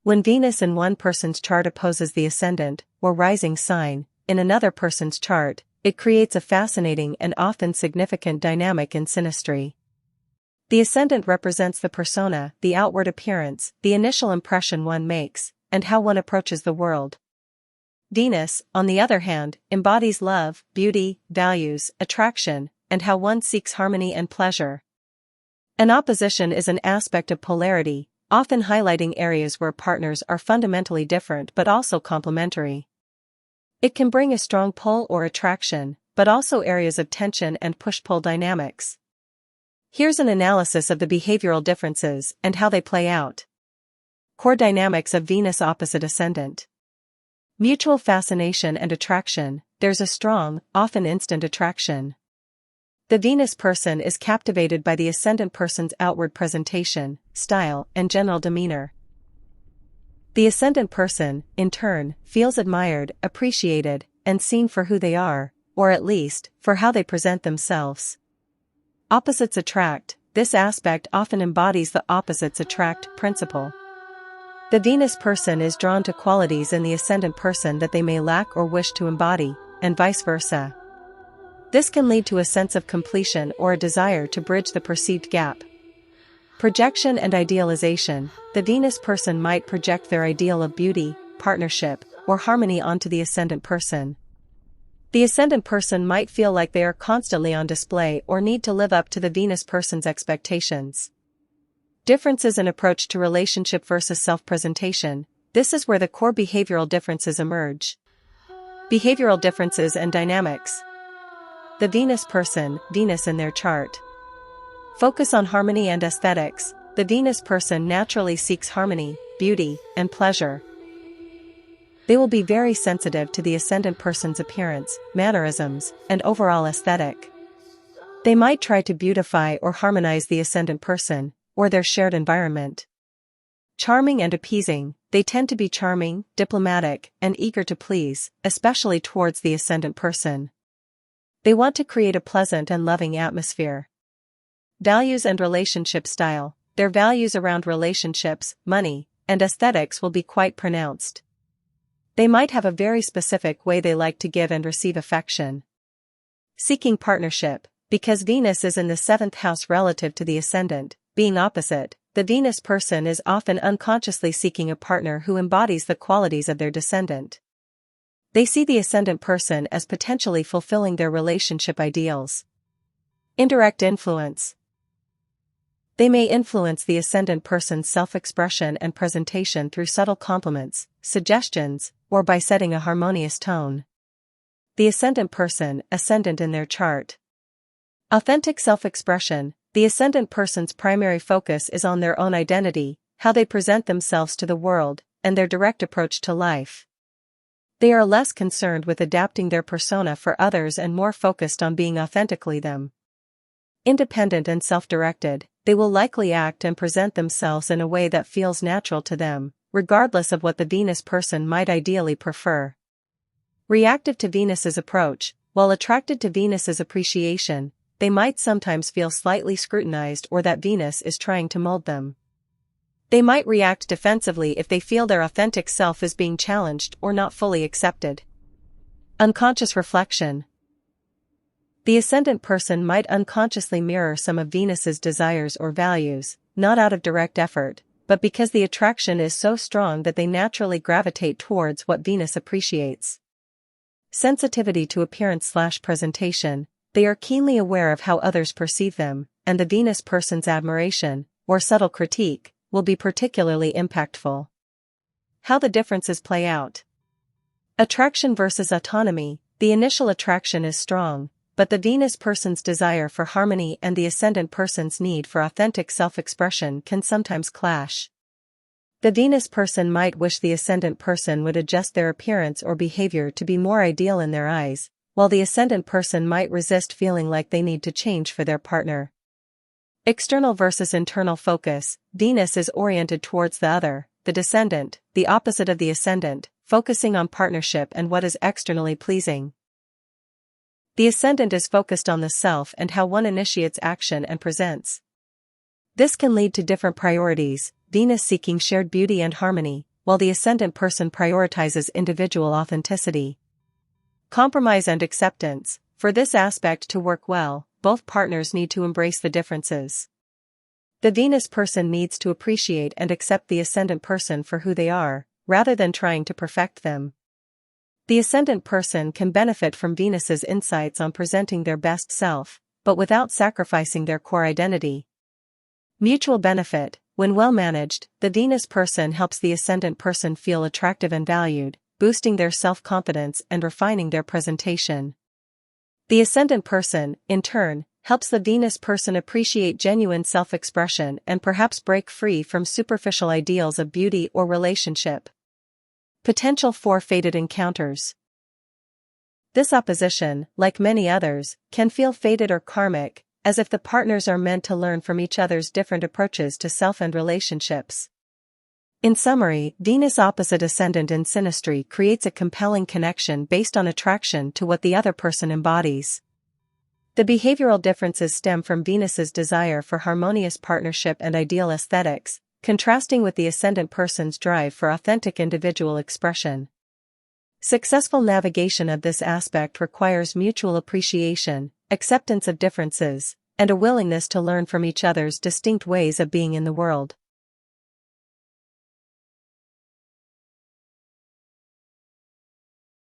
When Venus in one person's chart opposes the ascendant, or rising sign, in another person's chart, it creates a fascinating and often significant dynamic in synastry. The ascendant represents the persona, the outward appearance, the initial impression one makes, and how one approaches the world. Venus, on the other hand, embodies love, beauty, values, attraction, and how one seeks harmony and pleasure. An opposition is an aspect of polarity, often highlighting areas where partners are fundamentally different but also complementary. It can bring a strong pull or attraction, but also areas of tension and push-pull dynamics. Here's an analysis of the behavioral differences and how they play out. Core dynamics of Venus opposite ascendant. Mutual fascination and attraction. There's a strong, often instant attraction. The Venus person is captivated by the ascendant person's outward presentation, style, and general demeanor. The ascendant person, in turn, feels admired, appreciated, and seen for who they are, or at least, for how they present themselves. Opposites attract. This aspect often embodies the opposites attract principle. The Venus person is drawn to qualities in the ascendant person that they may lack or wish to embody, and vice versa. This can lead to a sense of completion or a desire to bridge the perceived gap. Projection and idealization. The Venus person might project their ideal of beauty, partnership, or harmony onto the ascendant person. The ascendant person might feel like they are constantly on display or need to live up to the Venus person's expectations. Differences in approach to relationship versus self-presentation. This is where the core behavioral differences emerge. Behavioral differences and dynamics. The Venus person, Venus in their chart. Focus on harmony and aesthetics. The Venus person naturally seeks harmony, beauty, and pleasure. They will be very sensitive to the ascendant person's appearance, mannerisms, and overall aesthetic. They might try to beautify or harmonize the ascendant person, or their shared environment. Charming and appeasing. They tend to be charming, diplomatic, and eager to please, especially towards the ascendant person. They want to create a pleasant and loving atmosphere. Values and relationship style. Their values around relationships, money, and aesthetics will be quite pronounced. They might have a very specific way they like to give and receive affection. Seeking partnership. Because Venus is in the 7th house relative to the ascendant, being opposite, the Venus person is often unconsciously seeking a partner who embodies the qualities of their descendant. They see the ascendant person as potentially fulfilling their relationship ideals. Indirect influence. They may influence the ascendant person's self-expression and presentation through subtle compliments, suggestions, or by setting a harmonious tone. The ascendant person, ascendant in their chart. Authentic self-expression. The ascendant person's primary focus is on their own identity, how they present themselves to the world, and their direct approach to life. They are less concerned with adapting their persona for others and more focused on being authentically them. Independent and self-directed. They will likely act and present themselves in a way that feels natural to them, regardless of what the Venus person might ideally prefer. Reactive to Venus's approach. While attracted to Venus's appreciation, they might sometimes feel slightly scrutinized or that Venus is trying to mold them. They might react defensively if they feel their authentic self is being challenged or not fully accepted. Unconscious reflection. The ascendant person might unconsciously mirror some of Venus's desires or values, not out of direct effort, but because the attraction is so strong that they naturally gravitate towards what Venus appreciates. Sensitivity to appearance/presentation. They are keenly aware of how others perceive them, and the Venus person's admiration, or subtle critique, will be particularly impactful. How the differences play out. Attraction versus autonomy. The initial attraction is strong, but the Venus person's desire for harmony and the ascendant person's need for authentic self-expression can sometimes clash. The Venus person might wish the ascendant person would adjust their appearance or behavior to be more ideal in their eyes, while the ascendant person might resist feeling like they need to change for their partner. External versus internal focus. Venus is oriented towards the other, the descendant, the opposite of the ascendant, focusing on partnership and what is externally pleasing. The ascendant is focused on the self and how one initiates action and presents. This can lead to different priorities, Venus seeking shared beauty and harmony, while the Ascendant person prioritizes individual authenticity. Compromise and acceptance. For this aspect to work well, both partners need to embrace the differences. The Venus person needs to appreciate and accept the Ascendant person for who they are, rather than trying to perfect them. The Ascendant person can benefit from Venus's insights on presenting their best self, but without sacrificing their core identity. Mutual benefit. When well managed, the Venus person helps the Ascendant person feel attractive and valued, boosting their self-confidence and refining their presentation. The Ascendant person, in turn, helps the Venus person appreciate genuine self-expression and perhaps break free from superficial ideals of beauty or relationship. Potential for fated encounters. This opposition, like many others, can feel fated or karmic, as if the partners are meant to learn from each other's different approaches to self and relationships. In summary, Venus opposite Ascendant in Synastry creates a compelling connection based on attraction to what the other person embodies. The behavioral differences stem from Venus's desire for harmonious partnership and ideal aesthetics, contrasting with the Ascendant person's drive for authentic individual expression. Successful navigation of this aspect requires mutual appreciation, acceptance of differences, and a willingness to learn from each other's distinct ways of being in the world.